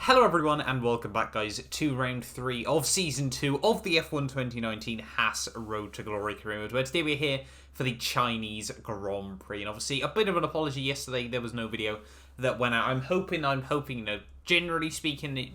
Hello everyone and welcome back guys to round 3 of season 2 of the F1 2019 HAAS Road to Glory career mode, where today we're here for the Chinese Grand Prix. And obviously a bit of an apology yesterday, there was no video that went out. I'm hoping, you know, generally speaking, the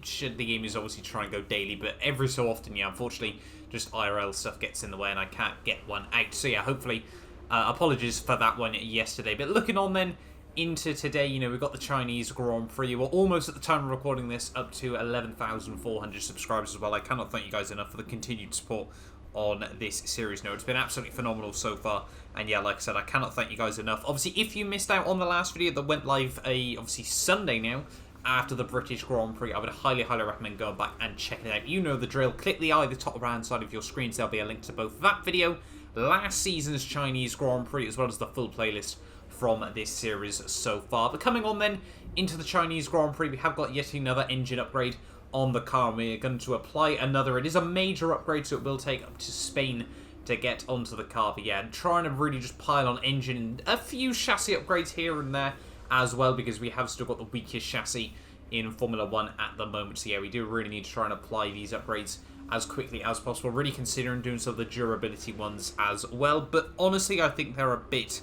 game is obviously trying to go daily, but every so often, yeah, unfortunately, just IRL stuff gets in the way and I can't get one out. So yeah, hopefully, apologies for that one yesterday. But looking on then into today, you know, we've got the Chinese Grand Prix. We're almost, at the time of recording this, up to 11,400 subscribers as well. I cannot thank you guys enough for the continued support on this series. No, it's been absolutely phenomenal so far. And yeah, like I said, I cannot thank you guys enough. Obviously, if you missed out on the last video that went live, obviously Sunday now, after the British Grand Prix, I would highly recommend going back and checking it out. You know the drill. Click the eye at the top right hand side of your screens. There'll be a link to both that video, last season's Chinese Grand Prix, as well as the full playlist from this series so far. But coming on then into the Chinese Grand Prix, we have got yet another engine upgrade on the car. We're going to apply another. It is a major upgrade, so it will take up to Spain to get onto the car. But yeah, I'm trying to really just pile on engine and a few chassis upgrades here and there as well, because we have still got the weakest chassis in Formula 1 at the moment. So yeah, we do really need to try and apply these upgrades as quickly as possible, really considering doing some of the durability ones as well. But honestly, I think they're a bit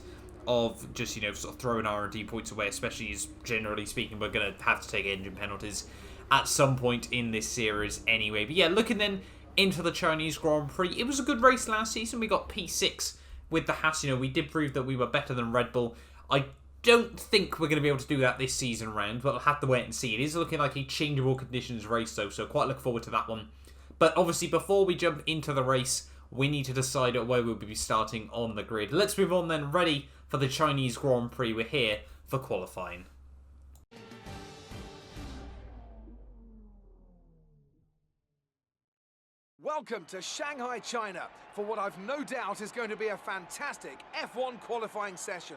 of just, you know, sort of throwing R&D points away, especially as, generally speaking, we're going to have to take engine penalties at some point in this series anyway. But yeah, looking then into the Chinese Grand Prix, it was a good race last season. We got P6 with the HAAS. You know, we did prove that we were better than Red Bull. I don't think we're going to be able to do that this season round, but we'll have to wait and see. It is looking like a changeable conditions race, though, so quite look forward to that one. But obviously, before we jump into the race, we need to decide where we'll be starting on the grid. Let's move on then, ready for the Chinese Grand Prix. We're here for qualifying. Welcome to Shanghai, China, for what I've no doubt is going to be a fantastic F1 qualifying session.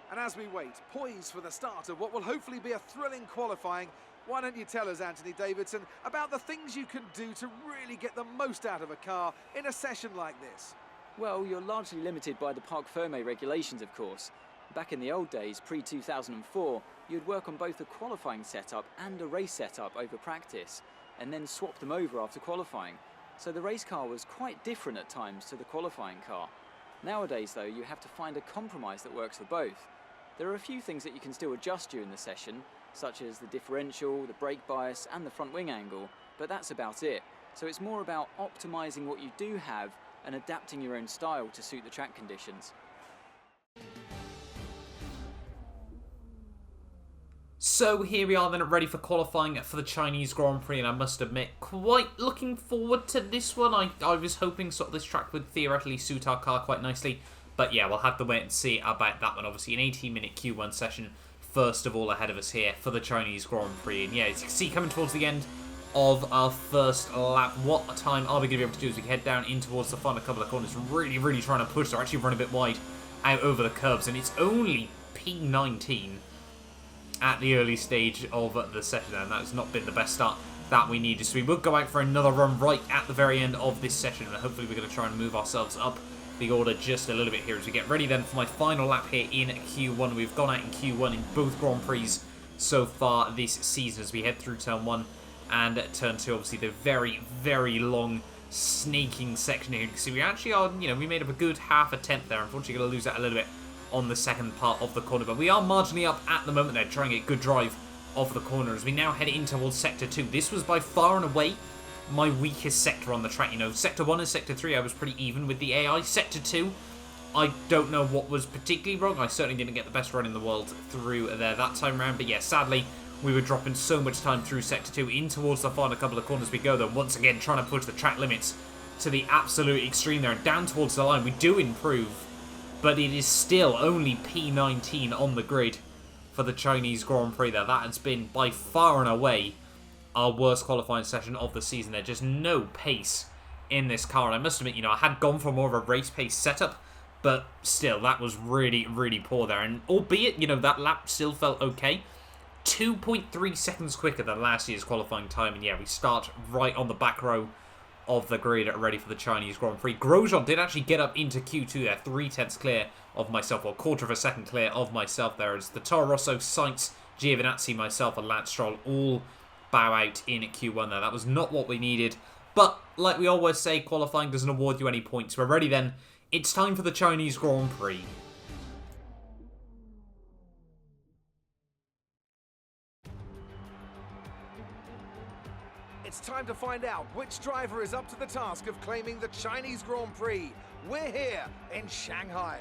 And as we wait, poised for the start of what will hopefully be a thrilling qualifying, why don't you tell us, Anthony Davidson, about the things you can do to really get the most out of a car in a session like this? Well, you're largely limited by the Parc Fermé regulations, of course. Back in the old days, pre-2004, you'd work on both a qualifying setup and a race setup over practice, and then swap them over after qualifying. So the race car was quite different at times to the qualifying car. Nowadays, though, you have to find a compromise that works for both. There are a few things that you can still adjust during the session, such as the differential, the brake bias, and the front wing angle, but that's about it. So it's more about optimizing what you do have and adapting your own style to suit the track conditions. So here we are then, ready for qualifying for the Chinese Grand Prix, and I must admit, quite looking forward to this one. I was hoping sort of this track would theoretically suit our car quite nicely, but yeah, we'll have to wait and see about that one. Obviously an 18-minute Q1 session first of all ahead of us here for the Chinese Grand Prix, and yeah, as you can see, coming towards the end of our first lap, what a time are we going to be able to do as we head down in towards the final couple of corners, really trying to push. They're actually run a bit wide out over the curbs, and it's only P19 at the early stage of the session, and that has not been the best start that we needed. So we will go out for another run right at the very end of this session, and hopefully we're going to try and move ourselves up the order just a little bit here as we get ready then for my final lap here in Q1. We've gone out in Q1 in both Grand Prix so far this season as we head through Turn 1 and Turn 2. Obviously the very long snaking section here. You can see we actually are, you know, we made up a good half a tenth there. Unfortunately going to lose that a little bit on the second part of the corner, but we are marginally up at the moment there, trying to get good drive off the corner as we now head in towards Sector 2. This was by far and away my weakest sector on the track. You know, Sector 1 and Sector 3 I was pretty even with the AI. Sector 2, I don't know what was particularly wrong. I certainly didn't get the best run in the world through there that time around, but yeah, sadly we were dropping so much time through Sector 2 in towards the final couple of corners we go, though, once again trying to push the track limits to the absolute extreme there, and down towards the line we do improve, but it is still only P19 on the grid for the Chinese Grand Prix there. That has been by far and away our worst qualifying session of the season. There's just no pace in this car, and I must admit, you know, I had gone for more of a race pace setup, but still, that was really poor there, and albeit, you know, that lap still felt okay, 2.3 seconds quicker than last year's qualifying time, and yeah, we start right on the back row of the grid ready for the Chinese Grand Prix. Grosjean did actually get up into Q2 there, 0.3 clear of myself, or quarter of a second clear of myself there, as the Toro Rosso, Sainz Giovinazzi, myself, and Lance Stroll all bow out in Q1 there. That was not what we needed. But, like we always say, qualifying doesn't award you any points. We're ready then. It's time for the Chinese Grand Prix. It's time to find out which driver is up to the task of claiming the Chinese Grand Prix. We're here in Shanghai.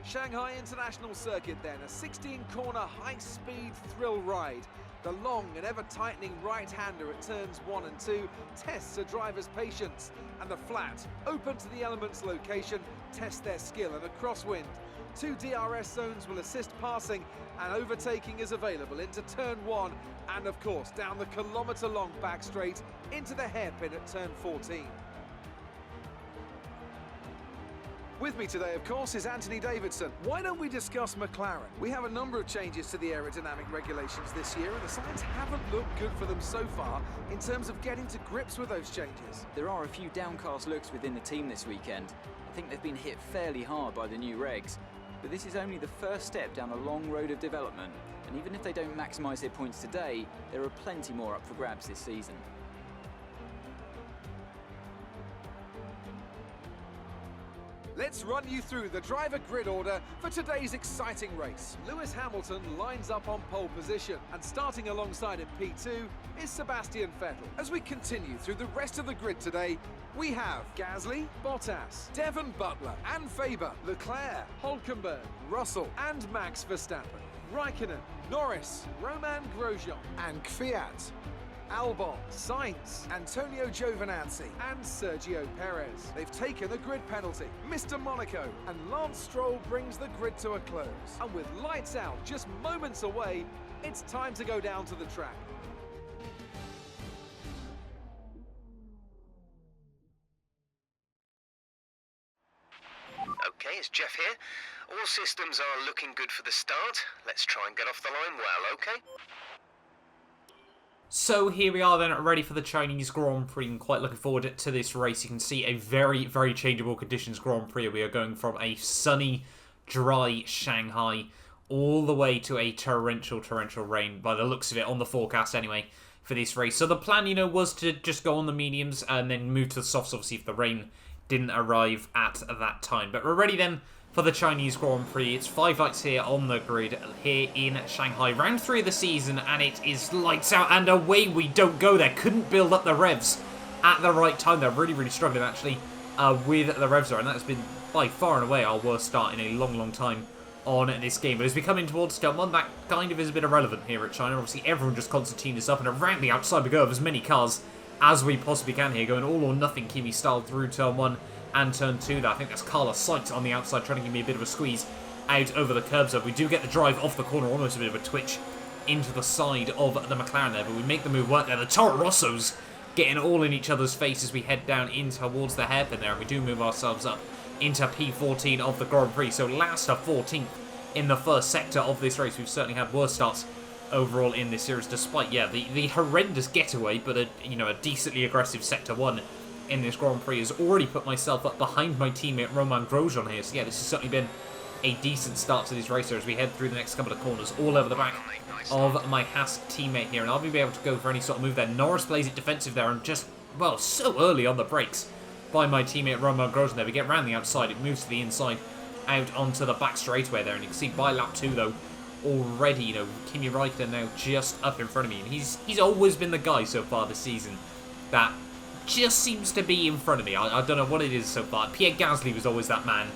Shanghai International Circuit then, a 16-corner high-speed thrill ride. The long and ever-tightening right-hander at turns 1 and 2 tests a driver's patience, and the flat, open to the elements location, tests their skill in a crosswind. 2 DRS zones will assist passing, and overtaking is available into turn 1, and of course down the kilometre-long back straight into the hairpin at turn 14. With me today, of course, is Anthony Davidson. Why don't we discuss McLaren? We have a number of changes to the aerodynamic regulations this year, and the signs haven't looked good for them so far in terms of getting to grips with those changes. There are a few downcast looks within the team this weekend. I think they've been hit fairly hard by the new regs. But this is only the first step down a long road of development, and even if they don't maximise their points today, there are plenty more up for grabs this season. Let's run you through the driver grid order for today's exciting race. Lewis Hamilton lines up on pole position, and starting alongside in P2 is Sebastian Vettel. As we continue through the rest of the grid today, we have Gasly, Bottas, Devon Butler and Faber, Leclerc, Hülkenberg, Russell and Max Verstappen, Raikkonen, Norris, Romain Grosjean and Kvyat, Albon, Sainz, Antonio Giovinazzi and Sergio Perez. They've taken a grid penalty. Mr. Monaco and Lance Stroll brings the grid to a close. And with lights out just moments away, it's time to go down to the track. Okay, it's Jeff here. All systems are looking good for the start. Let's try and get off the line well, okay? So here we are then, ready for the Chinese Grand Prix, and quite looking forward to this race. You can see a very, very changeable conditions Grand Prix. We are going from a sunny, dry Shanghai all the way to a torrential rain, by the looks of it, on the forecast anyway, for this race. So the plan, was to just go on the mediums and then move to the softs, obviously, if the rain didn't arrive at that time. But we're ready then for the Chinese Grand Prix. It's 5 lights here on the grid here in Shanghai. Round 3 of the season, and it is lights out and away we don't go there. Couldn't build up the revs at the right time. They're really, really struggling, actually, with the revs there, and that's been by far and away our worst start in a long, long time on this game. But as we come in towards turn 1, that kind of is a bit irrelevant here at China. Obviously, everyone just concertinaing this up, and around the outside we go of as many cars as we possibly can here, going all or nothing Kiwi style through turn 1 and turn 2 there. I think that's Carlos Sainz on the outside trying to give me a bit of a squeeze out over the curbs. We do get the drive off the corner, almost a bit of a twitch into the side of the McLaren there, but we make the move work there. The Toro Rossos getting all in each other's face as we head down in towards the hairpin there, and we do move ourselves up into P14 of the Grand Prix. So last to 14th in the first sector of this race. We've certainly had worse starts overall in this series, despite, the horrendous getaway, but a decently aggressive sector 1 in this Grand Prix has already put myself up behind my teammate Romain Grosjean here. So this has certainly been a decent start to this race as we head through the next couple of corners, all over the back of my HAAS teammate here, and I'll be able to go for any sort of move there. Norris plays it defensive there, and just, so early on the brakes by my teammate Romain Grosjean there. We get round the outside, it moves to the inside, out onto the back straightaway there, and you can see by lap 2 though, already, Kimi Raikkonen now just up in front of me, and he's always been the guy so far this season that just seems to be in front of me. I don't know what it is so far. Pierre Gasly was always that man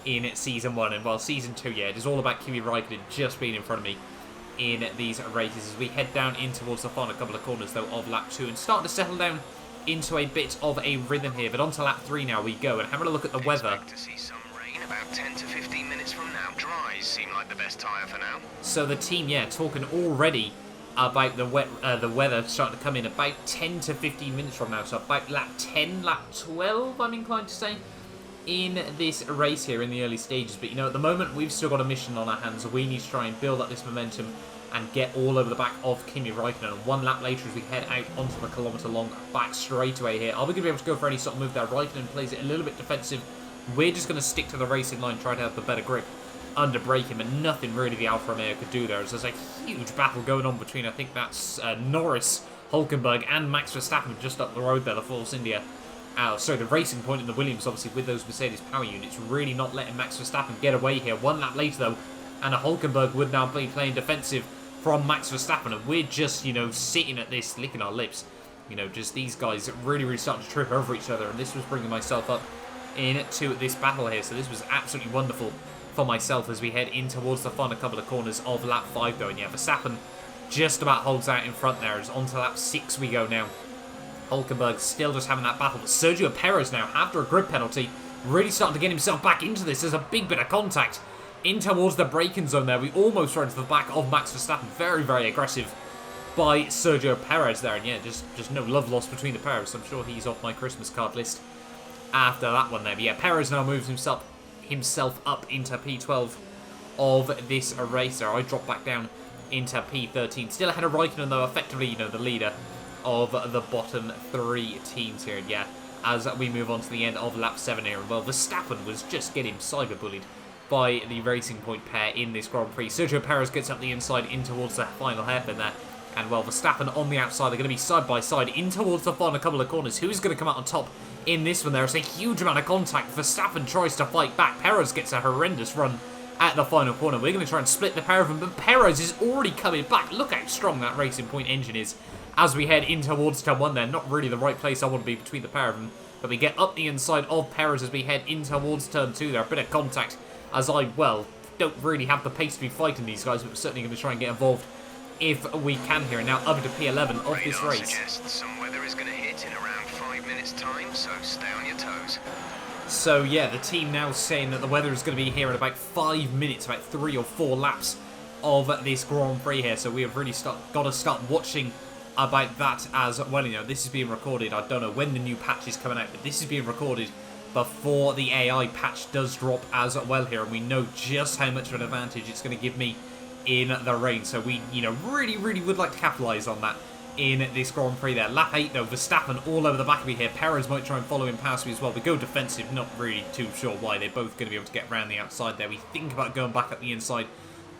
in Season 1, and Season 2, it is all about Kimi Raikkonen just being in front of me in these races as we head down in towards the final couple of corners, though, of lap 2, and starting to settle down into a bit of a rhythm here. But onto lap 3 now we go, and having a look at the weather. Expect to see some rain about 10 to 15 minutes from now. Dries seem like the best tyre for now. So the team, talking already about the weather starting to come in about 10 to 15 minutes from now. So about lap 10, lap 12, I'm inclined to say, in this race here in the early stages. But, at the moment, we've still got a mission on our hands. We need to try and build up this momentum and get all over the back of Kimi Raikkonen. And 1 lap later as we head out onto the kilometre-long back straightaway here. Are we going to be able to go for any sort of move there? Raikkonen plays it a little bit defensive. We're just going to stick to the racing line, try to have the better grip under braking, but nothing really the Alfa Romeo could do there. As there's a huge battle going on between, I think that's Norris, Hulkenberg, and Max Verstappen just up the road there, the Force India. So the Racing Point and the Williams, obviously, with those Mercedes power units, really not letting Max Verstappen get away here. One lap later, though, and a Hulkenberg would now be playing defensive from Max Verstappen, and we're just, you know, sitting at this, licking our lips. You know, just these guys really, really starting to trip over each other, and this was bringing myself up into this battle here, so this was absolutely wonderful for myself as we head in towards the final couple of corners of lap 5, though. And yeah, Verstappen just about holds out in front there, as on to lap 6 we go now. Hulkenberg still just having that battle, but Sergio Perez now, after a grid penalty, really starting to get himself back into this. There's a big bit of contact in towards the braking zone there. We almost ran to the back of Max Verstappen. Very, very aggressive by Sergio Perez there. And yeah, just no love lost between the pairs. I'm sure he's off my Christmas card list after that one there. But yeah, Perez now moves himself up into P12 of this race there. I drop back down into P13. Still ahead of Raikkonen, though, effectively, you know, the leader of the bottom 3 teams here. And yeah, as we move on to the end of lap 7 here, well, Verstappen was just getting cyberbullied by the Racing Point pair in this Grand Prix. Sergio Perez gets up the inside in towards the final hairpin there. And, well, Verstappen on the outside, they're going to be side by side in towards the final couple of corners. Who's going to come out on top in this one? There's a huge amount of contact. Verstappen tries to fight back. Perez gets a horrendous run at the final corner. We're going to try and split the pair of them, but Perez is already coming back. Look how strong that Racing Point engine is as we head in towards turn 1 there. Not really the right place I want to be between the pair of them, but we get up the inside of Perez as we head in towards turn 2 there. A bit of contact as I, well, don't really have the pace to be fighting these guys, but we're certainly going to try and get involved if we can here. And now up to P11 of this race. Suggests some weather is going to hit in around 5 minutes time, so stay on your toes. So yeah, the team now saying that the weather is going to be here in about 5 minutes, about 3 or 4 laps of this Grand Prix here. So we have really got to start watching about that as well. You know, this is being recorded. I don't know when the new patch is coming out, but this is being recorded before the AI patch does drop as well here, and we know just how much of an advantage it's going to give me in the rain. So we, you know, really, really would like to capitalise on that in this Grand Prix there. Lap 8 though, Verstappen all over the back of me here. Perez might try and follow him past me as well. We go defensive, not really too sure why. They're both going to be able to get around the outside there. We think about going back up the inside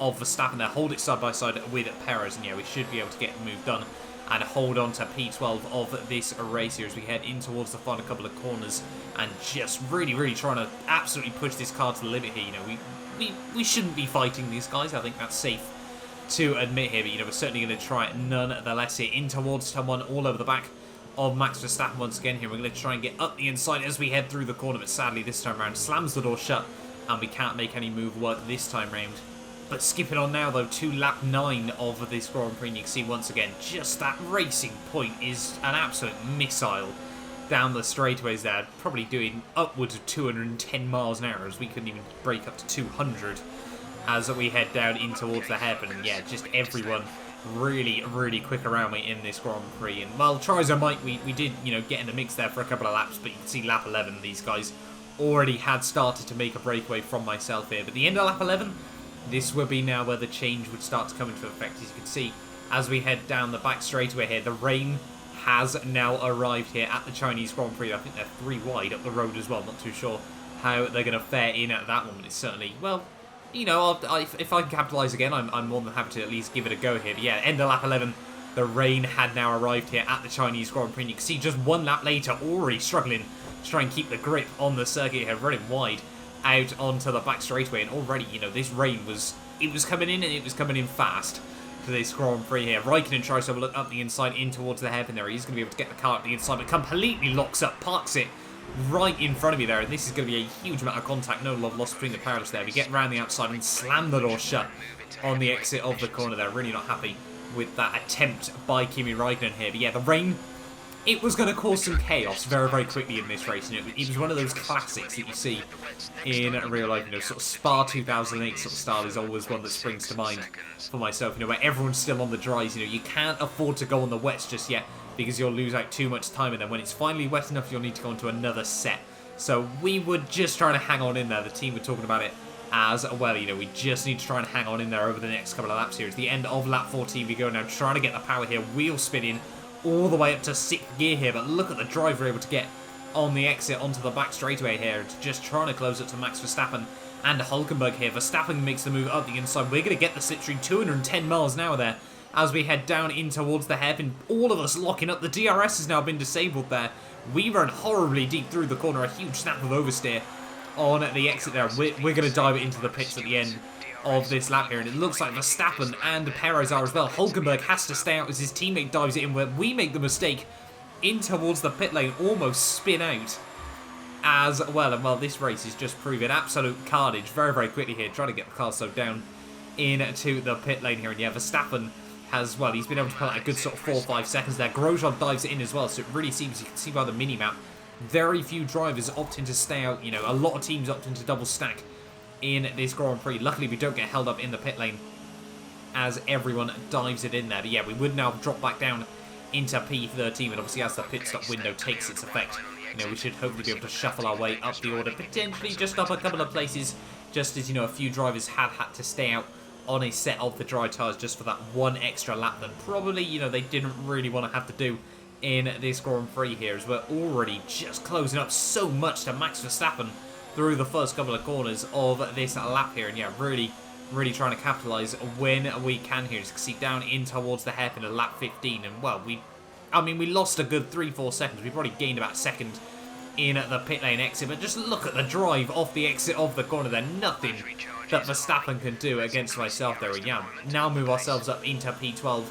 of Verstappen there, hold it side by side with Perez, and yeah, we should be able to get the move done and hold on to P12 of this race here as we head in towards the final couple of corners, and just really, really trying to absolutely push this car to the limit here. You know, we shouldn't be fighting these guys. I think that's safe to admit here, but you know, we're certainly going to try it nonetheless here. In towards turn 1, all over the back of Max Verstappen once again here. We're going to try and get up the inside as we head through the corner, but sadly this time around slams the door shut and we can't make any move work this time round. But skipping on now though to lap 9 of this Grand Prix, and you can see once again just that Racing Point is an absolute missile down the straightaways there, probably doing upwards of 210 miles an hour, as we couldn't even break up to 200 as we head down in towards the hairpin. And yeah, just everyone really, really quick around me in this Grand Prix. And well, try as I might, we did, you know, get in the mix there for a couple of laps, but you can see lap 11, these guys already had started to make a breakaway from myself here. But the end of lap 11, this would be now where the change would start to come into effect. As you can see, as we head down the back straightaway here, the rain has now arrived here at the Chinese Grand Prix. I think they're 3 wide up the road as well. Not too sure how they're going to fare in at that one, but it's certainly, well, you know, if I can capitalise again, I'm more than happy to at least give it a go here. But yeah, end of lap 11, the rain had now arrived here at the Chinese Grand Prix. And you can see just 1 lap later, already struggling to try and keep the grip on the circuit here, running wide out onto the back straightaway. And already, you know, this rain was coming in, and it was coming in fast to this Grand Prix here. Raikkonen tries to have a look up the inside in towards the hairpin there. He's going to be able to get the car up the inside, but completely locks up, parks it right in front of me there, and this is going to be a huge amount of contact. No love lost between the pairless there. We get round the outside and slam the door shut on the exit of the corner there. Really not happy with that attempt by Kimi Raikkonen here. But yeah, the rain, it was going to cause some chaos very, very quickly in this race. You know, it was one of those classics that you see in real life. You know, sort of Spa 2008 sort of style is always one that springs to mind for myself. You know, where everyone's still on the dries. You know, you can't afford to go on the wets just yet, because you'll lose out too much time, and then when it's finally wet enough, you'll need to go into another set. So we were just trying to hang on in there. The team were talking about it as well. You know, we just need to try and hang on in there over the next couple of laps here. It's the end of lap 14. We go now, trying to get the power here, wheel spinning all the way up to 6th gear here. But look at the drive we're able to get on the exit onto the back straightaway here. It's just trying to close it to Max Verstappen and Hulkenberg here. Verstappen makes the move up the inside. We're going to get the slipstream 210 miles an hour there as we head down in towards the hairpin. All of us locking up. The DRS has now been disabled there. We run horribly deep through the corner. A huge snap of oversteer on the exit there. We're going to dive into the pits at the end of this lap here, and it looks like Verstappen and Perez are as well. Hulkenberg has to stay out as his teammate dives it in, where we make the mistake in towards the pit lane, almost spin out as well. And well, this race is just proving absolute carnage very, very quickly here, trying to get the car slowed down into the pit lane here. And yeah, Verstappen has, well, he's been able to pull out a good sort of 4 or 5 seconds there. Grosjean dives it in as well, so it really seems, you can see by the mini-map, very few drivers opting to stay out. You know, a lot of teams opting to double stack in this Grand Prix. Luckily, we don't get held up in the pit lane as everyone dives it in there. But yeah, we would now drop back down into P13, and obviously as the pit stop window takes its effect, you know, we should hopefully be able to shuffle our way up the order, potentially just up a couple of places, just as, you know, a few drivers have had to stay out on a set of the dry tyres just for that one extra lap that probably, you know, they didn't really want to have to do in this Grand Prix here, as we're already just closing up so much to Max Verstappen through the first couple of corners of this lap here. And yeah, really trying to capitalise when we can here. As you can see down in towards the hairpin of lap 15, and well, we lost a good 3-4 seconds. We probably gained about a second in the pit lane exit, but just look at the drive off the exit of the corner there. Nothing that Verstappen can do against myself there. And yeah, now move ourselves up into P12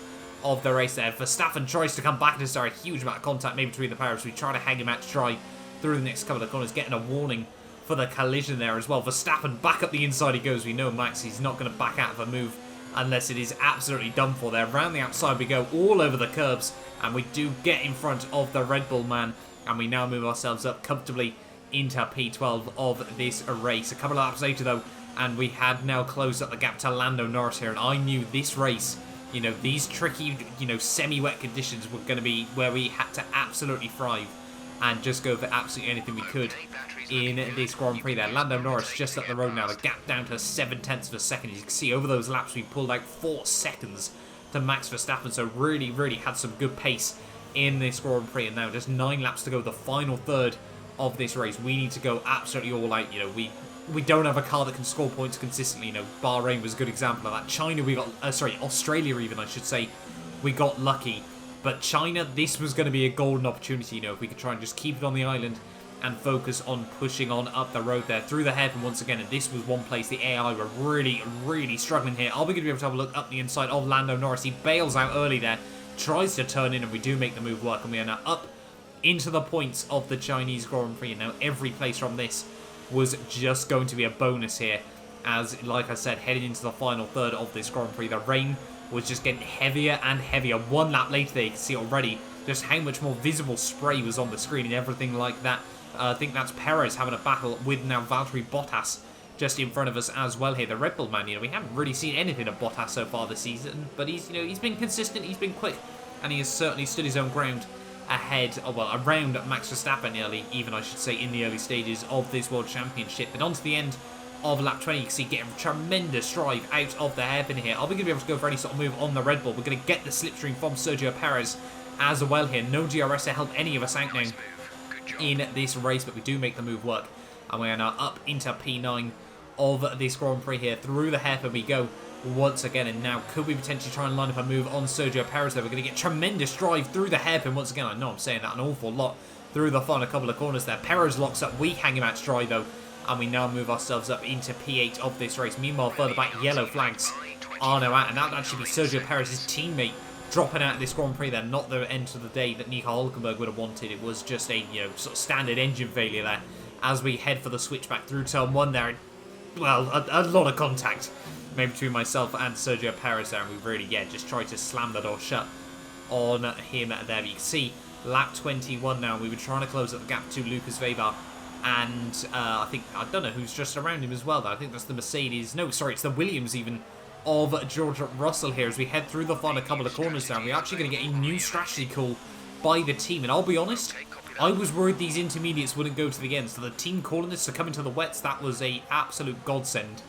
of the race there. Verstappen tries to come back and start a huge amount of contact maybe between the pair, so we try to hang him out to dry through the next couple of corners, getting a warning for the collision there as well. Verstappen back up the inside he goes. We know Max, he's not going to back out of a move unless it is absolutely done for there. Round the outside we go, all over the curbs, and we do get in front of the Red Bull man, and we now move ourselves up comfortably into P12 of this race. A couple of laps later though, and we had now closed up the gap to Lando Norris here, and I knew this race, you know, these tricky, you know, semi-wet conditions were going to be where we had to absolutely thrive and just go for absolutely anything we could in this Grand Prix there. Lando Norris just up the road now, the gap down to 0.7 of a second. As you can see, over those laps we pulled out 4 seconds to Max Verstappen, so really had some good pace in this Grand Prix. And now just 9 laps to go, the final third of this race. We need to go absolutely all out. You know, we don't have a car that can score points consistently. You know, Bahrain was a good example of that. China, we got, Australia even, I should say, we got lucky. But China, this was going to be a golden opportunity, you know, if we could try and just keep it on the island and focus on pushing on up the road there through the hairpin once again. And this was one place the AI were really struggling here. Are we going to be able to have a look up the inside of Lando Norris? He bails out early there, tries to turn in, and we do make the move work. And we are now up into the points of the Chinese Grand Prix. And now every place from this was just going to be a bonus here, as, like I said, heading into the final third of this Grand Prix. The rain was just getting heavier and heavier. 1 lap later there, you can see already just how much more visible spray was on the screen and everything like that. I think that's Perez having a battle with now Valtteri Bottas just in front of us as well here. The Red Bull man, you know, we haven't really seen anything of Bottas so far this season, but he's, you know, he's been consistent, he's been quick, and he has certainly stood his own ground ahead, well, around Max Verstappen early, even I should say, in the early stages of this World Championship. But on to the end of lap 20, you can see getting a tremendous drive out of the hairpin here. Are we going to be able to go for any sort of move on the Red Bull? We're going to get the slipstream from Sergio Perez as well here. No DRS to help any of us out now in this race, but we do make the move work. And we are now up into P9 of this Grand Prix here. Through the hairpin we go once again, and now could we potentially try and line up a move on Sergio Perez there? We're going to get tremendous drive through the hairpin once again. I know I'm saying that an awful lot through the final couple of corners there. Perez locks up, we hang him out to dry though, and we now move ourselves up into P8 of this race. Meanwhile, further back, yellow flags are now out, and that would actually be Sergio Perez's teammate dropping out of this Grand Prix there. Not the end of the day that Nico Hülkenberg would have wanted. It was just a, you know, sort of standard engine failure there as we head for the switchback through turn 1 there. Well, a lot of contact maybe between myself and Sergio Perez there, and we really, yeah, just tried to slam the door shut on him there. But you can see lap 21 now, we were trying to close up the gap to Lucas Weber, and I don't know who's just around him as well though. I think that's the Mercedes, no, sorry, it's the Williams even, of George Russell here as we head through the final couple of corners there. We're actually going to get a new strategy call by the team, and I'll be honest, I was worried these intermediates wouldn't go to the end, so the team calling this to come into the wets, that was a absolute godsend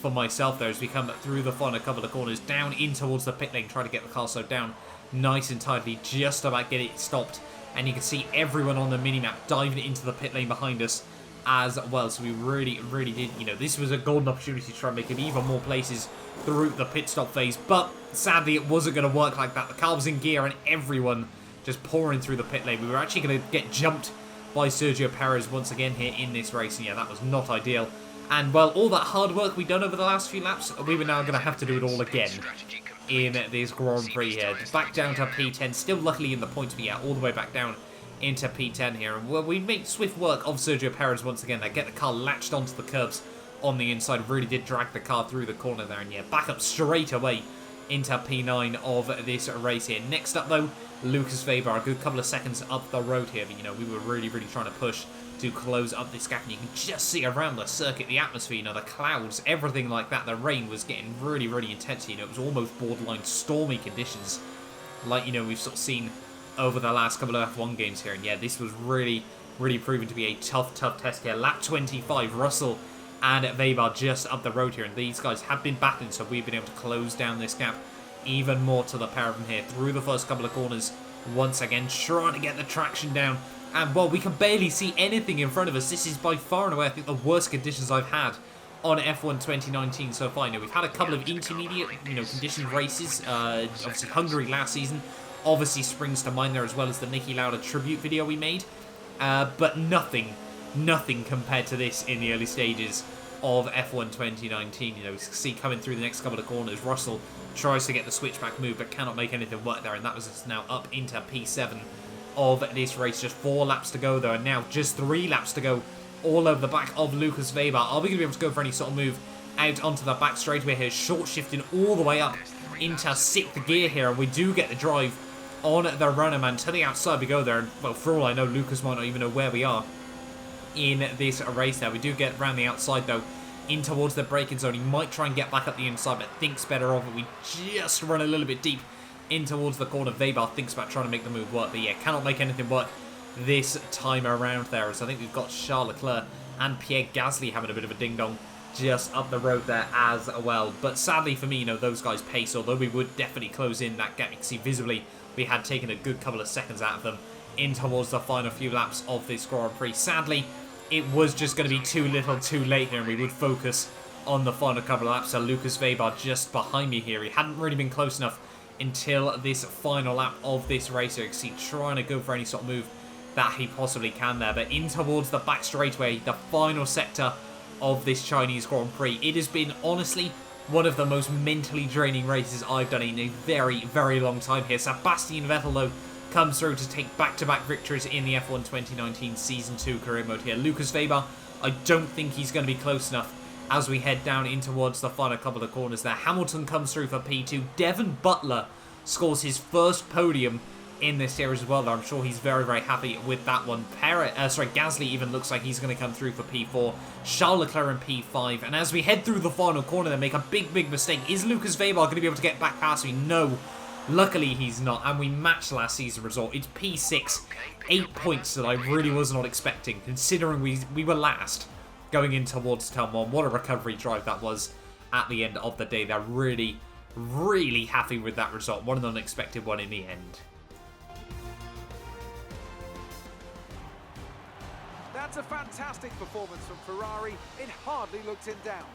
for myself there as we come through the final couple of corners down in towards the pit lane, trying to get the car slowed down nice and tightly, just about get it stopped. And you can see everyone on the minimap diving into the pit lane behind us as well. So we really, really did, you know, this was a golden opportunity to try and make it even more places through the pit stop phase. But sadly, it wasn't going to work like that. The car was in gear and everyone just pouring through the pit lane. We were actually going to get jumped by Sergio Perez once again here in this race. And yeah, that was not ideal. And, well, all that hard work we've done over the last few laps, we were now going to have to do it all again in this Grand Prix here. Back down to P10, still luckily in the points, but yeah, all the way back down into P10 here. And well, we made swift work of Sergio Perez once again. They get the car latched onto the curbs on the inside. Really did drag the car through the corner there. And yeah, back up straight away into P9 of this race here. Next up, though, Lucas Weber, a good couple of seconds up the road here. But, you know, we were really, really trying to push to close up this gap, and you can just see around the circuit, the atmosphere, you know, the clouds, everything like that. The rain was getting really, really intense, you know, it was almost borderline stormy conditions, like, you know, we've sort of seen over the last couple of F1 games here. And yeah, this was really, really proven to be a tough, tough test here. Lap 25, Russell and Weber just up the road here, and these guys have been battling, so we've been able to close down this gap even more to the pair of them here through the first couple of corners. Once again, trying to get the traction down. And, well, we can barely see anything in front of us. This is by far and away, I think, the worst conditions I've had on F1 2019 so far. You know, we've had a couple of intermediate, you know, conditioned races. Obviously, Hungary last season obviously springs to mind there, as well as the Niki Lauda tribute video we made. But nothing compared to this in the early stages of F1 2019. You know, we see coming through the next couple of corners, Russell tries to get the switchback move, but cannot make anything work there. And that was us now up into P7 of this race. Just 4 laps to go though, and now just 3 laps to go, all over the back of Lucas Weber. Are we going to be able to go for any sort of move out onto the back straightaway here? Short shifting all the way up into 6th gear here, and we do get the drive on the runner, man. To the outside we go there, and, well, for all I know, Lucas might not even know where we are in this race now. We do get around the outside though, in towards the braking zone. He might try and get back up the inside, but thinks better of it. We just run a little bit deep in towards the corner. Weber thinks about trying to make the move work, but yeah, cannot make anything work this time around there. So I think we've got Charles Leclerc and Pierre Gasly having a bit of a ding-dong just up the road there as well. But sadly for me, you know, those guys' pace, although we would definitely close in that gap, you can see visibly we had taken a good couple of seconds out of them in towards the final few laps of this Grand Prix. Sadly, it was just going to be too little too late here, and we would focus on the final couple of laps. So Lucas Weber just behind me here. He hadn't really been close enough until this final lap of this race. You can see trying to go for any sort of move that he possibly can there. But in towards the back straightaway, the final sector of this Chinese Grand Prix. It has been, honestly, one of the most mentally draining races I've done in a very, very long time here. Sebastian Vettel, though, comes through to take back-to-back victories in the F1 2019 Season 2 career mode here. Lucas Weber, I don't think he's going to be close enough as we head down in towards the final couple of corners there. Hamilton comes through for P2. Devon Butler scores his first podium in this series as well, though I'm sure he's very, very happy with that one. Gasly even looks like he's going to come through for P4. Charles Leclerc in P5. And as we head through the final corner, they make a big, big mistake. Is Lucas Weber going to be able to get back past me? No. Luckily, he's not. And we matched last season's result. It's P6. 8 points that I really was not expecting, considering we were last going in towards turn 1. What a recovery drive that was at the end of the day. They're really, really happy with that result. What an unexpected one in the end. That's a fantastic performance from Ferrari. It hardly looked in doubt.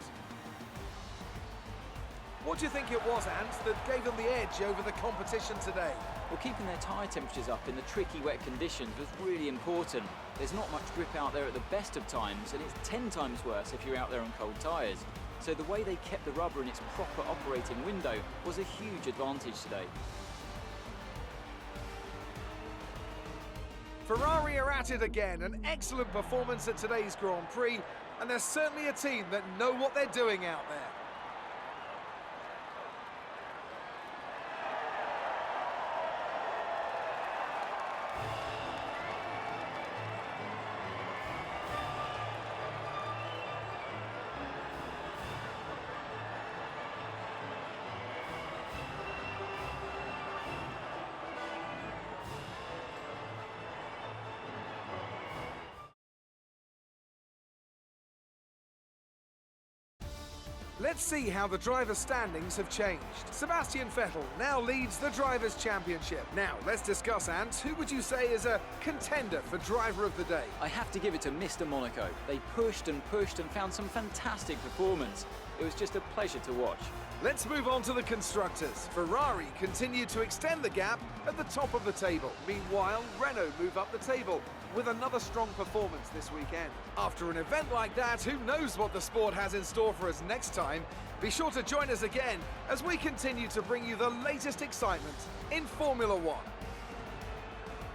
What do you think it was, Ant, that gave them the edge over the competition today? Well, keeping their tyre temperatures up in the tricky wet conditions was really important. There's not much grip out there at the best of times, and it's 10 times worse if you're out there on cold tyres. So the way they kept the rubber in its proper operating window was a huge advantage today. Ferrari are at it again. An excellent performance at today's Grand Prix, and they're certainly a team that know what they're doing out there. Let's see how the drivers' standings have changed. Sebastian Vettel now leads the Drivers' Championship. Now, let's discuss, Ant. Who would you say is a contender for Driver of the Day? I have to give it to Mr. Monaco. They pushed and found some fantastic performance. It was just a pleasure to watch. Let's move on to the constructors. Ferrari continued to extend the gap at the top of the table. Meanwhile, Renault move up the table with another strong performance this weekend. After an event like that, who knows what the sport has in store for us next time? Be sure to join us again as we continue to bring you the latest excitement in Formula One.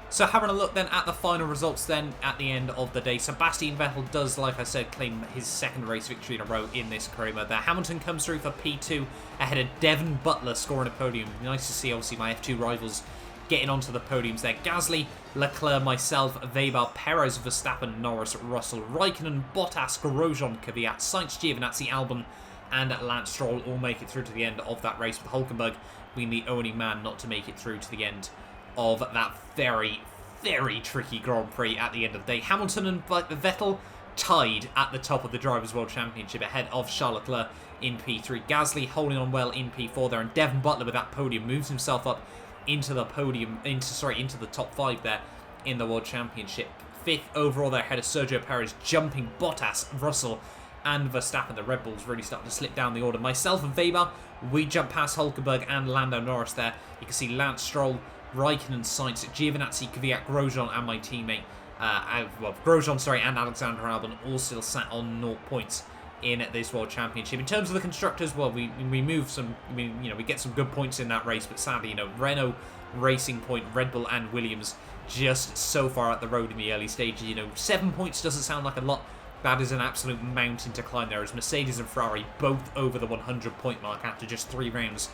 So having a look then at the final results then at the end of the day, Sebastian Vettel does, like I said, claim his second race victory in a row in this career mode there. Hamilton comes through for P2 ahead of Devon Butler scoring a podium. Nice to see, obviously, my F2 rivals getting onto the podiums there. Gasly, Leclerc, myself, Weber, Perez, Verstappen, Norris, Russell, Raikkonen, Bottas, Grosjean, Kvyat, Sainz, Giovinazzi, Albon and Lance Stroll all make it through to the end of that race, with Hulkenberg being the only man not to make it through to the end of that very, very tricky Grand Prix at the end of the day. Hamilton and Vettel tied at the top of the Drivers' World Championship ahead of Charles Leclerc in P3. Gasly holding on well in P4 there, and Devon Butler with that podium moves himself up into the podium, into the top 5 there in the World Championship. 5th overall there ahead of Sergio Perez, jumping Bottas, Russell and Verstappen. The Red Bulls really starting to slip down the order. Myself and Weber, we jump past Hulkenberg and Lando Norris there. You can see Lance Stroll, Raikkonen, Sainz, Giovinazzi, Kvyat, Grosjean and my teammate, Grosjean, and Alexander Albon all still sat on 0 points in this World Championship. In terms of the constructors, well, we move some, we get some good points in that race, but sadly, Renault, Racing Point, Red Bull and Williams just so far at the road in the early stages. 7 points doesn't sound like a lot. That is an absolute mountain to climb there, as Mercedes and Ferrari both over the 100-point mark after just 3 rounds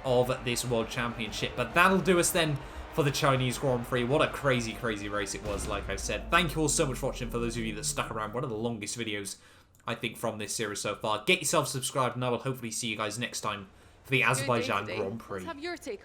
of this World Championship. But that'll do us then for the Chinese Grand Prix. What a crazy, crazy race it was, like I said. Thank you all so much for watching. For those of you that stuck around, one of the longest videos, I think, from this series so far. Get yourself subscribed, and I will hopefully see you guys next time for the Azerbaijan Grand Prix. Let's have your take